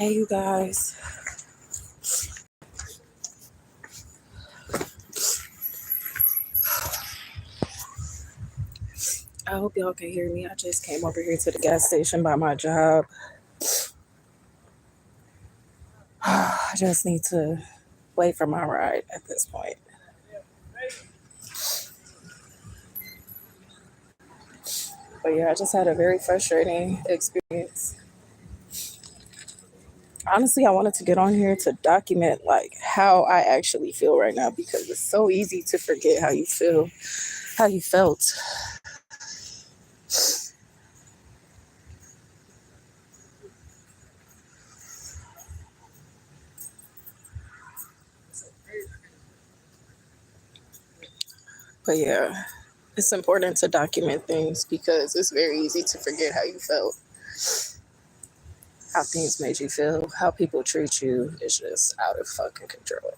Hey, you guys. I hope y'all can hear me. I just came over here to the gas station by my job. I just need to wait for my ride at this point. But yeah, I just had a very frustrating experience. Honestly, I wanted to get on here to document like how I actually feel right now because it's so easy to forget how you feel, how you felt. But yeah, it's important to document things because it's very easy to forget how you felt, how things made you feel, how people treat you. It's just out of fucking control.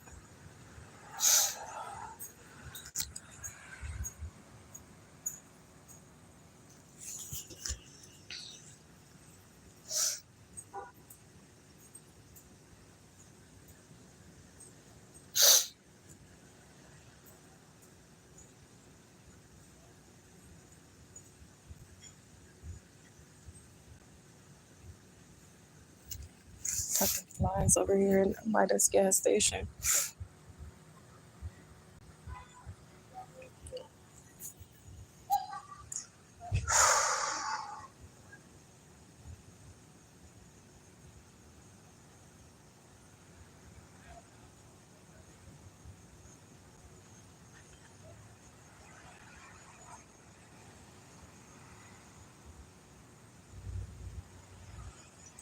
Fucking flies over here by this gas station.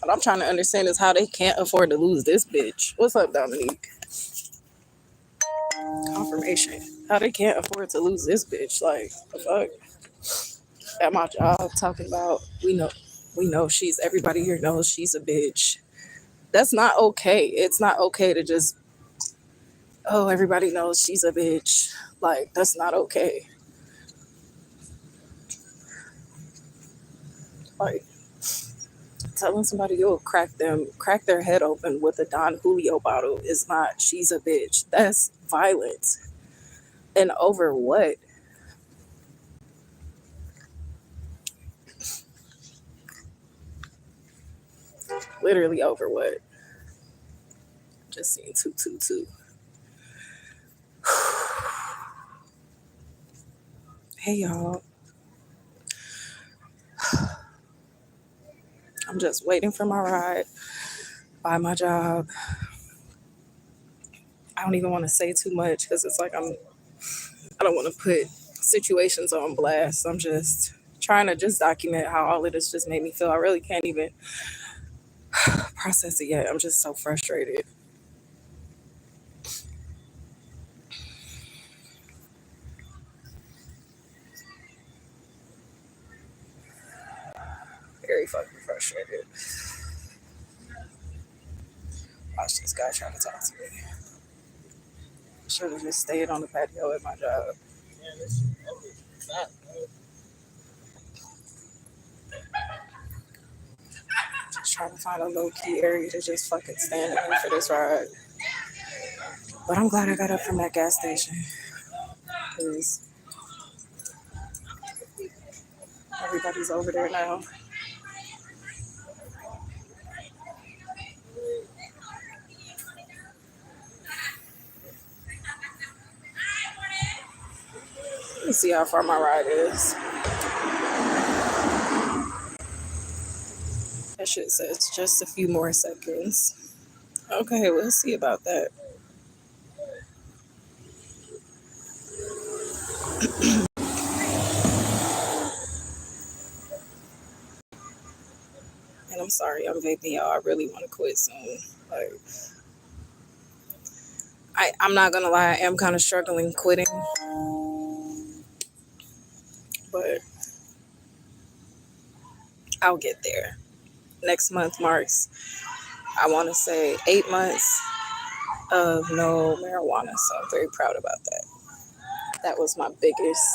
What I'm trying to understand is how they can't afford to lose this bitch. What's up, Dominique? Confirmation. How they can't afford to lose this bitch. Like, the fuck? At my job, talking about, we know she's, everybody here knows she's a bitch. That's not okay. It's not okay to just, oh, everybody knows she's a bitch. Like, that's not okay. Like, telling somebody you'll crack their head open with a Don Julio bottle is not, she's a bitch. That's violence. And over what? Literally over what? Just seen 222. Hey y'all. I'm just waiting for my ride by my job. I don't even want to say too much because it's like I don't want to put situations on blast. I'm just trying to just document how all of this just made me feel. I really can't even process it yet. I'm just so frustrated. Very fucking frustrated. Watch this guy trying to talk to me. Should have just stayed on the patio at my job. Just trying to find a low key area to just fucking stand in for this ride. But I'm glad I got up from that gas station because everybody's over there now. Let me see how far my ride is. That shit says just a few more seconds. Okay, we'll see about that. And I'm sorry, I'm vaping, y'all. I really want to quit soon. Like, I'm not gonna lie, I am kind of struggling quitting, but I'll get there. Next month marks, I want to say 8 months of no marijuana, so I'm very proud about that. That was my biggest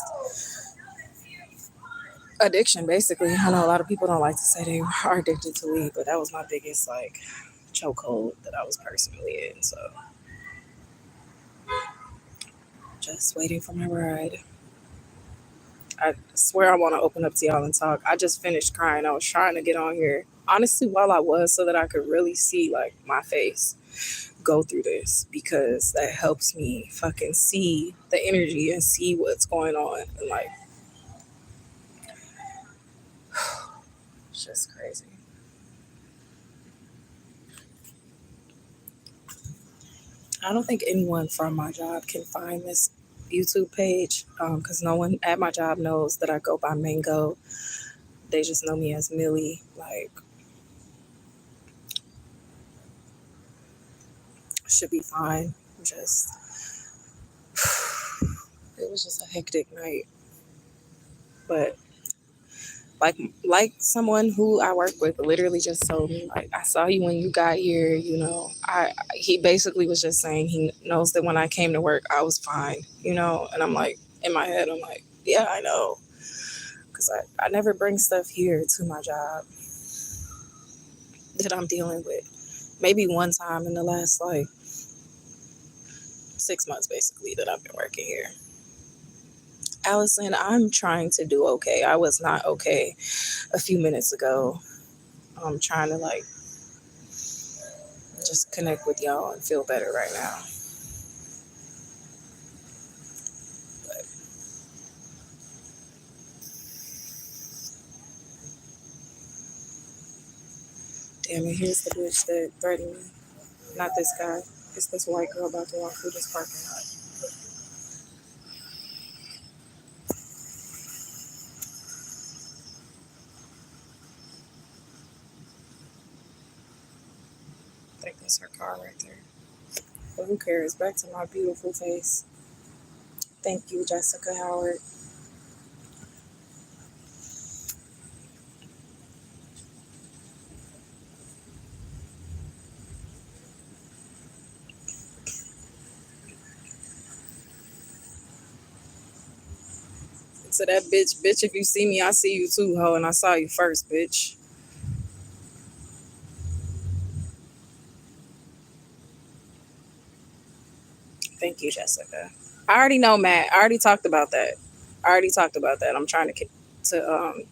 addiction, basically. I know a lot of people don't like to say they are addicted to weed, but that was my biggest, like, chokehold that I was personally in. So just waiting for my ride. I swear I want to open up to y'all and talk. I just finished crying. I was trying to get on here, honestly, while I was, so that I could really see like my face go through this, because that helps me fucking see the energy and see what's going on. And like, it's just crazy. I don't think anyone from my job can find this YouTube page, because no one at my job knows that I go by Mango. They just know me as Millie. Like, should be fine. Just it was just a hectic night, but like someone who I work with literally just told me, like, I saw you when you got here, I he basically was just saying he knows that when I came to work I was fine, and I'm like, in my head I'm like, yeah, I know, because I never bring stuff here to my job that I'm dealing with. Maybe one time in the last like 6 months basically that I've been working here. Allison, I'm trying to do okay. I was not okay a few minutes ago. I'm trying to like just connect with y'all and feel better right now. But damn it, here's the bitch that threatened me. Not this guy. It's this white girl about to walk through this parking lot. I think that's her car right there. But who cares? Back to my beautiful face. Thank you, Jessica Howard. So that bitch, if you see me, I see you too, ho, and I saw you first, bitch. Thank you, Jessica. I already know, Matt. I already talked about that. I'm trying to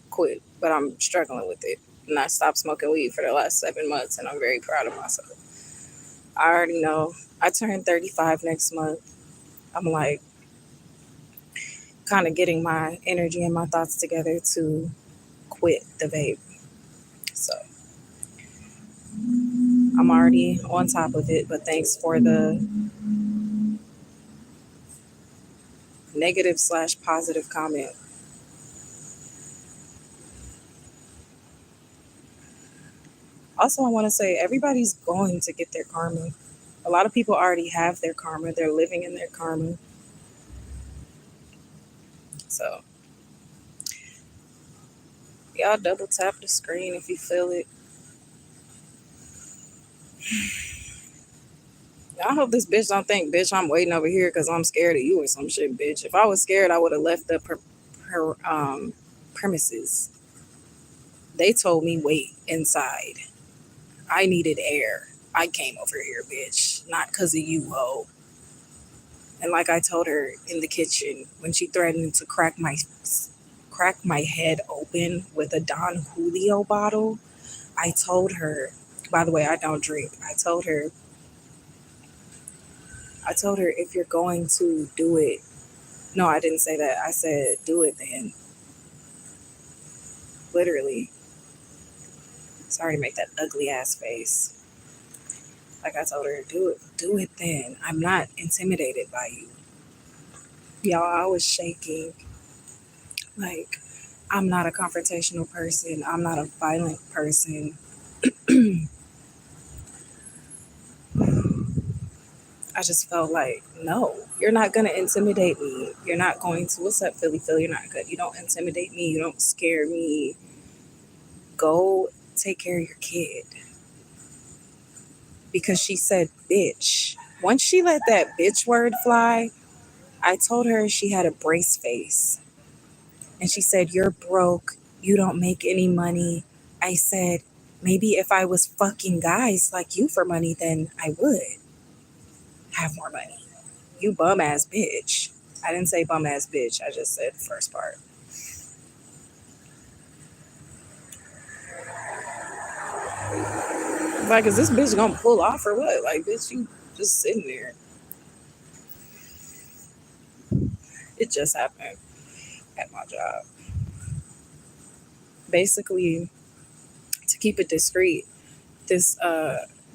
quit, but I'm struggling with it. And I stopped smoking weed for the last 7 months, and I'm very proud of myself. I already know. I turn 35 next month. I'm like kind of getting my energy and my thoughts together to quit the vape. So I'm already on top of it, but thanks for the negative/positive comment. Also, I want to say everybody's going to get their karma. A lot of people already have their karma. They're living in their karma. So, y'all double tap the screen if you feel it. I hope this bitch don't think, bitch, I'm waiting over here because I'm scared of you or some shit, bitch. If I was scared, I would have left the premises. They told me wait inside. I needed air. I came over here, bitch. Not because of you, ho. And like I told her in the kitchen when she threatened to crack my head open with a Don Julio bottle, I told her, by the way, I don't drink. I told her if you're going to do it. No, I didn't say that. I said do it then. Literally. Sorry to make that ugly ass face. Like I told her, do it then. I'm not intimidated by you. Y'all, I was shaking. Like, I'm not a confrontational person. I'm not a violent person. I just felt like, no, you're not going to intimidate me. You're not going to, what's up, Philly Phil? You're not good. You don't intimidate me. You don't scare me. Go take care of your kid. Because she said, bitch. Once she let that bitch word fly, I told her she had a brace face. And she said, you're broke. You don't make any money. I said, Maybe if I was fucking guys like you for money, then I would have more money. You bum ass bitch. I didn't say bum ass bitch. I just said the first part. Like, is this bitch gonna pull off or what? Like, bitch, you just sitting there. It just happened at my job. Basically, to keep it discreet, this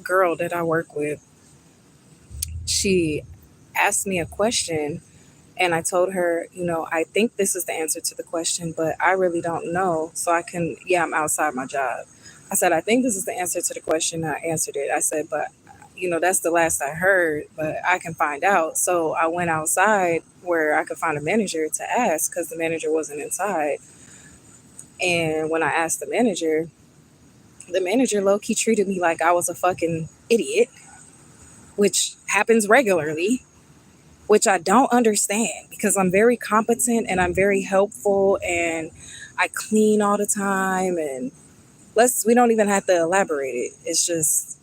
girl that I work with, she asked me a question, and I told her, I think this is the answer to the question, but I really don't know. So yeah, I'm outside my job. I said, I think this is the answer to the question. I answered it. I said, but that's the last I heard, but I can find out. So I went outside where I could find a manager to ask because the manager wasn't inside. And when I asked the manager low key treated me like I was a fucking idiot, which happens regularly, which I don't understand because I'm very competent and I'm very helpful and I clean all the time, and we don't even have to elaborate it. It's just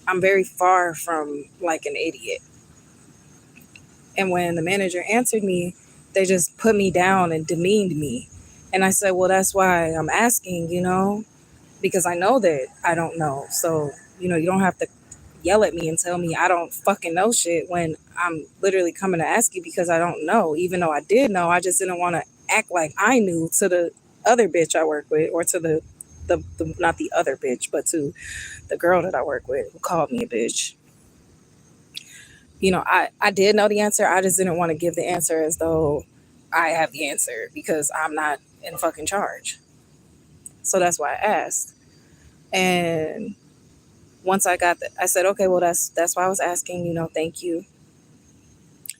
I'm very far from like an idiot. And when the manager answered me, they just put me down and demeaned me. And I said, well, that's why I'm asking, because I know that I don't know. So, you don't have to yell at me and tell me I don't fucking know shit when I'm literally coming to ask you because I don't know. Even though I did know, I just didn't want to act like I knew to the other bitch I work with, or to the not the other bitch, but to the girl that I work with who called me a bitch. I did know the answer. I just didn't want to give the answer as though I have the answer because I'm not in fucking charge. So that's why I asked. And once I said, okay, well, that's why I was asking, thank you.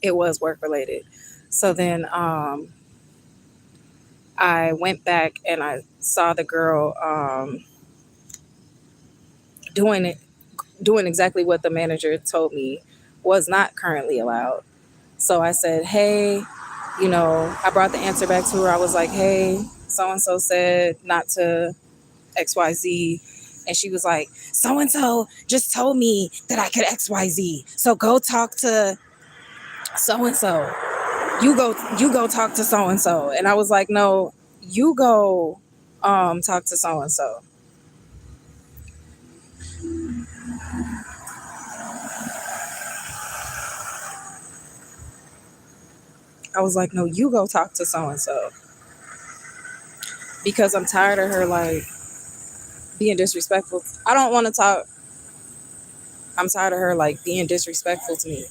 It was work related. So then I went back and I saw the girl doing it, doing exactly what the manager told me was not currently allowed. So I said, hey, I brought the answer back to her. I was like, hey, so and so said not to XYZ. And she was like, so and so just told me that I could XYZ. So go talk to so and so. You go talk to so and so. And I was like, no, you go talk to so and so. I was like, no, you go talk to so and so. Because I'm tired of her like being disrespectful. I don't want to talk. I'm tired of her like being disrespectful to me.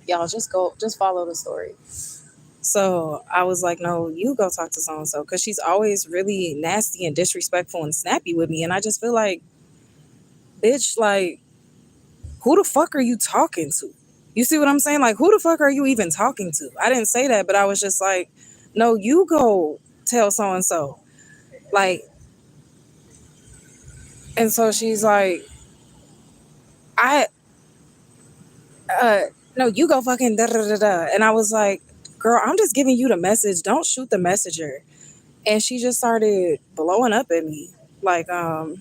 Y'all just follow the story. So I was like, no, you go talk to so and so, because she's always really nasty and disrespectful and snappy with me. And I just feel like, bitch, like, who the fuck are you talking to? You see what I'm saying? Like, who the fuck are you even talking to? I didn't say that, but I was just like, no, you go tell so and so. Like, and so she's like, I, uh, no, you go fucking da da da da. And I was like, girl, I'm just giving you the message. Don't shoot the messenger. And she just started blowing up at me. Like, how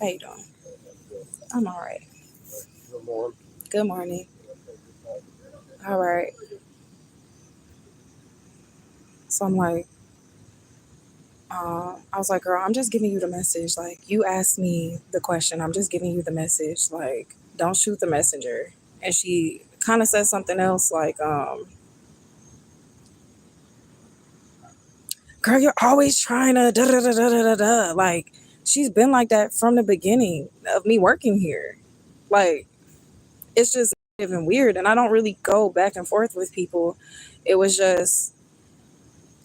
you doing? I'm all right. Good morning. All right. So I'm like, I was like, girl, I'm just giving you the message. Like, you asked me the question. I'm just giving you the message. Like, don't shoot the messenger. And she kind of said something else like, girl, you're always trying to da da da da da da da. Like, she's been like that from the beginning of me working here. Like, it's just even weird. And I don't really go back and forth with people. It was just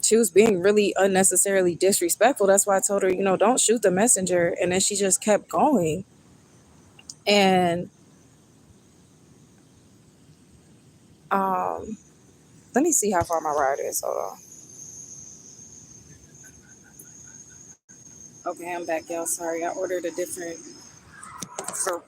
she was being really unnecessarily disrespectful. That's why I told her, don't shoot the messenger. And then she just kept going. And um, let me see how far my ride is. Hold on. Okay, I'm back, y'all. Sorry, I ordered a different var-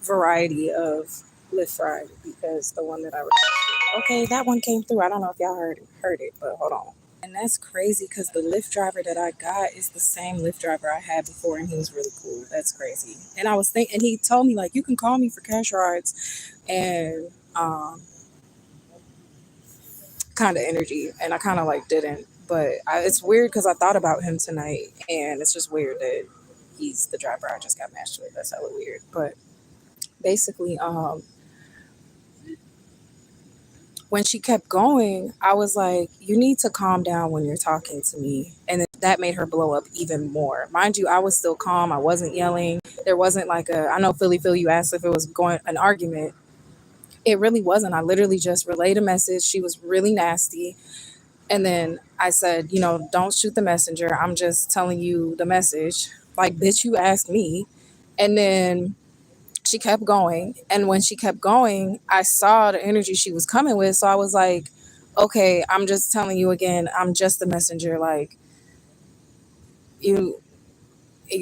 variety of Lyft fry because the one that I requested. Okay, that one came through. I don't know if y'all heard it, but hold on. And that's crazy because the Lyft driver that I got is the same Lyft driver I had before, and he was really cool. That's crazy. And I was thinking, and he told me like, you can call me for cash rides, and kind of energy, and I kind of like didn't. But it's weird because I thought about him tonight, and it's just weird that he's the driver I just got matched with. That's hella weird. But basically, when she kept going, I was like, you need to calm down when you're talking to me. And that made her blow up even more. Mind you, I was still calm. I wasn't yelling. There wasn't like I know Phil, you asked if it was going an argument. It really wasn't. I literally just relayed a message. She was really nasty. And then I said, don't shoot the messenger. I'm just telling you the message. Like, bitch, you asked me. And then she kept going. And when she kept going, I saw the energy she was coming with. So I was like, okay, I'm just telling you again, I'm just the messenger. Like, you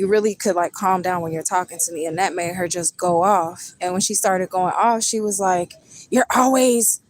really could like calm down when you're talking to me. And that made her just go off. And when she started going off, she was like, you're always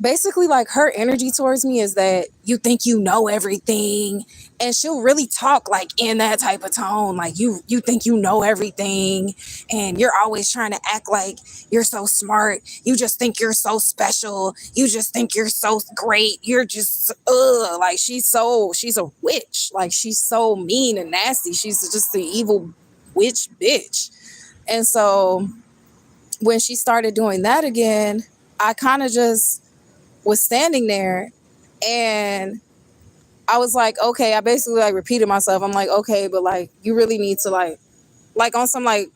basically like her energy towards me is that you think you know everything, and she'll really talk like in that type of tone, like you think you know everything, and you're always trying to act like you're so smart, you just think you're so special, you just think you're so great, you're just like she's a witch, like she's so mean and nasty, she's just the evil witch bitch. And so when she started doing that again, I kind of just was standing there, and I was like, okay, I basically like repeated myself. I'm like, okay, but like you really need to like on some like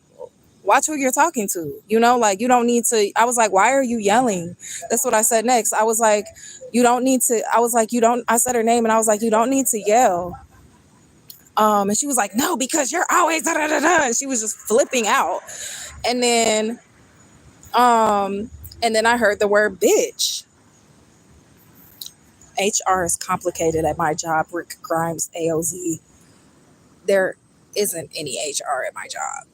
watch who you're talking to, like you don't need to. I was like, why are you yelling? That's what I said next. I was like, you don't need to. I was like, you don't. I said her name, and I was like, you don't need to yell. And she was like, no, because you're always da da da da. And she was just flipping out, and then I heard the word bitch. HR is complicated at my job. Rick Grimes, AOZ. There isn't any HR at my job.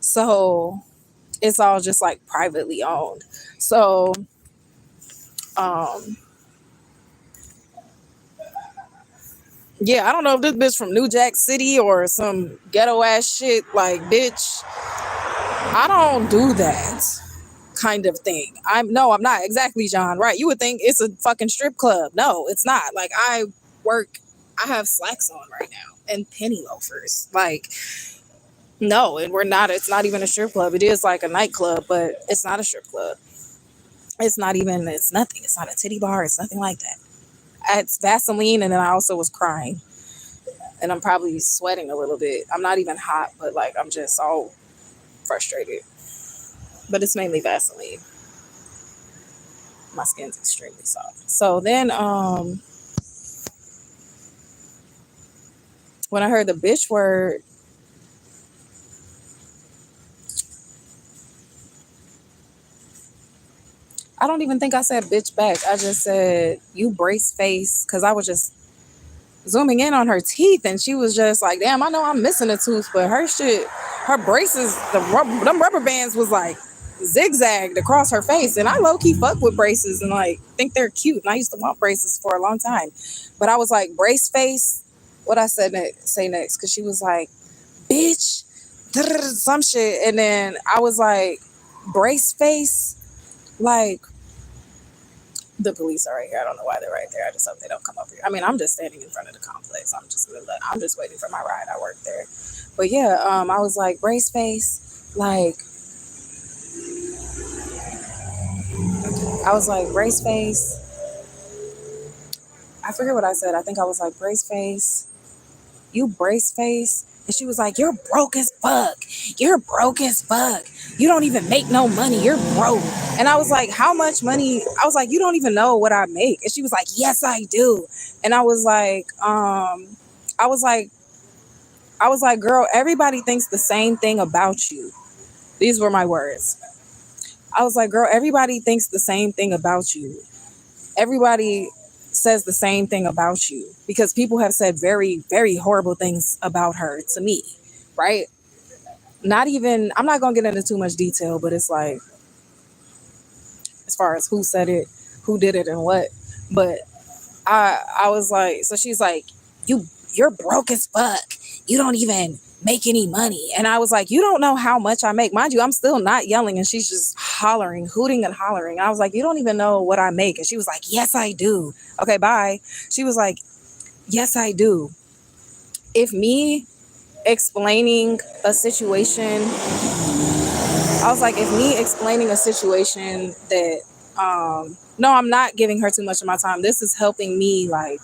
So it's all just like privately owned. So, um, yeah, I don't know if this bitch from New Jack City or some ghetto ass shit. Like, bitch, I don't do that kind of thing. I'm not exactly John. Right. You would think it's a fucking strip club. No, it's not. Like I have slacks on right now and penny loafers. Like, no, and we're not, it's not even a strip club. It is like a nightclub, but it's not a strip club. It's nothing. It's not a titty bar. It's nothing like that. It's Vaseline, and then I also was crying. And I'm probably sweating a little bit. I'm not even hot, but like I'm just all frustrated. But it's mainly Vaseline. My skin's extremely soft. So then when I heard the bitch word, I don't even think I said bitch back. I just said, you brace face, because I was just zooming in on her teeth, and she was just like, damn, I know I'm missing a tooth, but her braces, them rubber bands was like zigzagged across her face, and I low-key fuck with braces and like think they're cute, and I used to want braces for a long time, but I was like, brace face, what I say next, because she was like, bitch, some shit, and then I was like, brace face, like, the police are right here. I don't know why they're right there. I just hope they don't come over here. I mean, I'm just standing in front of the complex. I'm just waiting for my ride. I work there. But yeah, I was like, brace face. Like, I was like, brace face. I forget what I said. I think I was like, brace face. You brace face. And she was like, you're broke as fuck. You're broke as fuck. You don't even make no money. You're broke. And I was like, how much money? I was like, you don't even know what I make. And she was like, yes, I do. And I was like, girl, everybody thinks the same thing about you. These were my words. I was like, girl, everybody thinks the same thing about you. Everybody says the same thing about you, because people have said very, very horrible things about her to me, right? Not even, I'm not gonna get into too much detail, but it's like, as far as who said it, who did it, and what. But I was like, so she's like, you're broke as fuck. You don't even make any money. And I was like, you don't know how much I make. Mind you, I'm still not yelling, and she's just hollering, hooting and hollering. I was like, you don't even know what I make. And she was like, yes, I do. Okay, bye. She was like, yes, I do. If me explaining a situation, I was like, if me explaining a situation that, no, I'm not giving her too much of my time. This is helping me like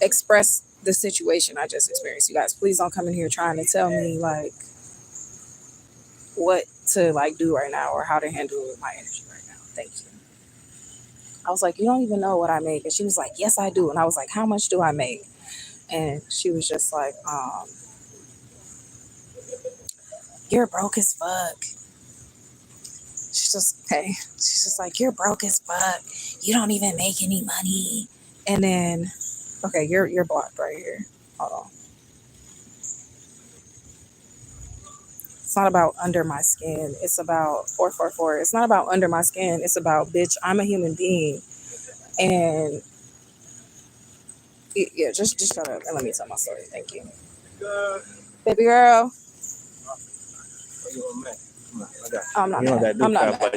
express the situation I just experienced. You guys, please don't come in here trying to tell me like what to like do right now or how to handle my energy right now. Thank you. I was like, you don't even know what I make. And she was like, yes, I do. And I was like, how much do I make? And she was just like, you're broke as fuck. She's just like, you're broke as fuck. You don't even make any money. And then, okay, you're blocked right here. Hold on. It's not about under my skin. It's about 444. It's not about under my skin. It's about, bitch, I'm a human being. And yeah, just shut up and let me tell my story. Thank you. Baby girl. I'm not mad. I'm not mad.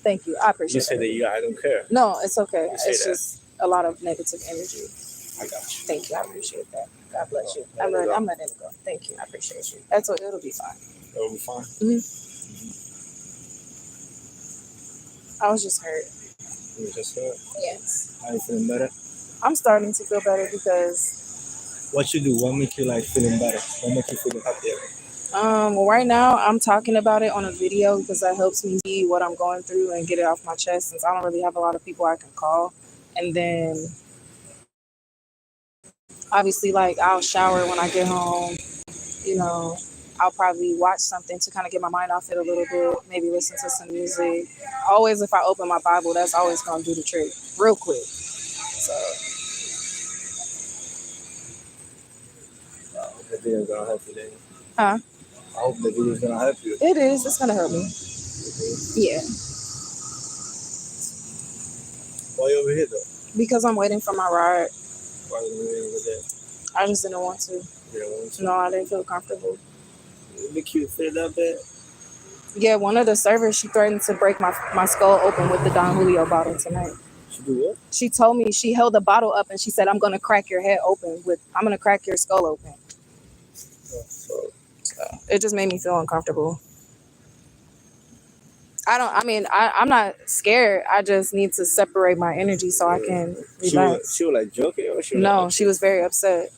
Thank you. I appreciate it. You said that I don't care. No, it's okay. It's just a lot of negative energy. I got you. Thank you. I appreciate that. God bless you. I'm letting it go. Thank you. I appreciate you. That's what it'll be fine. It'll be fine? Mm-hmm. I was just hurt. You were just hurt? Yes. Are you feeling better? I'm starting to feel better because... What you do? What make you like feeling better? What make you feel happier? Well, right now I'm talking about it on a video because that helps me see what I'm going through and get it off my chest, since I don't really have a lot of people I can call. And then obviously, like, I'll shower when I get home, you know, I'll probably watch something to kind of get my mind off it a little bit, maybe listen to some music. Always, if I open my Bible, that's always going to do the trick real quick. So The video is gonna help you then. huh? I hope the video is gonna help you. It is. It's going to help me. Yeah. Why you over here though? Because I'm waiting for my ride. Why you over there? I just didn't want to. You don't want to? No, I didn't feel comfortable. It make you feel that bad? Yeah, one of the servers, she threatened to break my skull open with the Don Julio bottle tonight. She do what? She told me, she held the bottle up and she said, I'm going to crack your head open I'm going to crack your skull open. So it just made me feel uncomfortable. I'm not scared. I just need to separate my energy so I can relax. She was like joking or she was No, like, she was very upset.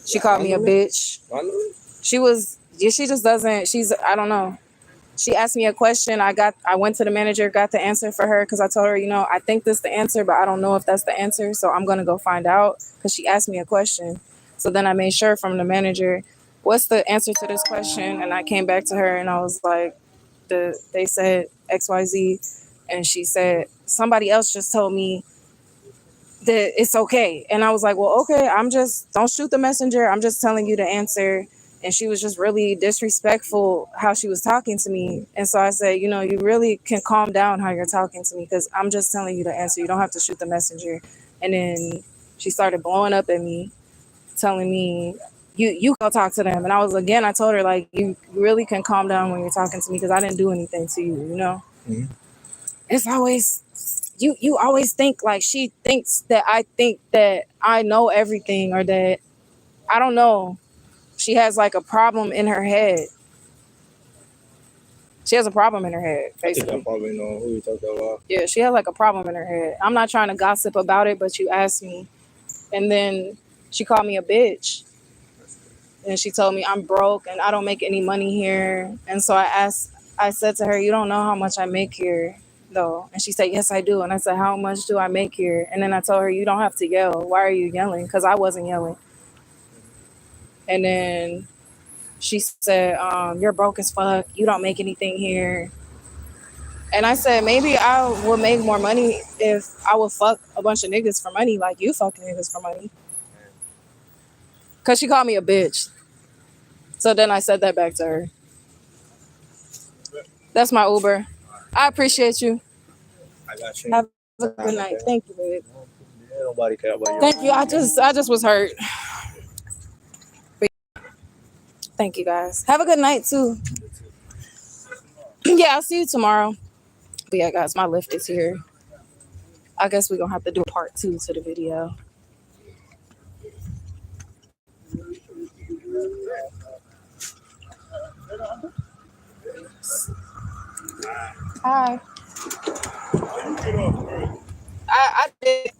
She called me a bitch. She just doesn't, I don't know. She asked me a question. I went to the manager, got the answer for her because I told her, I think this is the answer, but I don't know if that's the answer. So I'm going to go find out because she asked me a question. So then I made sure from the manager, what's the answer to this question? And I came back to her and I was like, they said XYZ. And she said, somebody else just told me that it's okay. And I was like, well, okay, don't shoot the messenger. I'm just telling you the answer. And she was just really disrespectful how she was talking to me. And so I said, you really can calm down how you're talking to me because I'm just telling you the answer. You don't have to shoot the messenger. And then she started blowing up at me, telling me, you go talk to them. And I told her, like, you really can calm down when you're talking to me because I didn't do anything to you, Mm-hmm. It's always, you always think like she thinks that I think that I know everything or that, I don't know. She has like a problem in her head. She has a problem in her head, basically. I think I probably know who you're talking about. Yeah, she has like a problem in her head. I'm not trying to gossip about it, but you asked me. And then she called me a bitch. And she told me I'm broke and I don't make any money here. And so I said to her, you don't know how much I make here, though. And she said, yes, I do. And I said, how much do I make here? And then I told her, you don't have to yell. Why are you yelling? Because I wasn't yelling. And then she said, you're broke as fuck. You don't make anything here. And I said, maybe I would make more money if I would fuck a bunch of niggas for money, like you fucking niggas for money. Because she called me a bitch. So then I said that back to her. That's my Uber. I appreciate you. I got you. Have a good night. Thank you, babe. Nobody care about you. Thank you. I just was hurt. Thank you, guys. Have a good night, too. Yeah, I'll see you tomorrow. But yeah, guys, my lift is here. I guess we're going to have to do part 2 to the video. Hi. I did.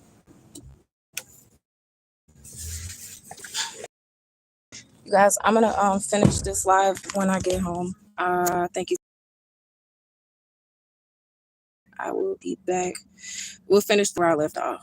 You guys, I'm going to finish this live when I get home. Thank you. I will be back. We'll finish where I left off.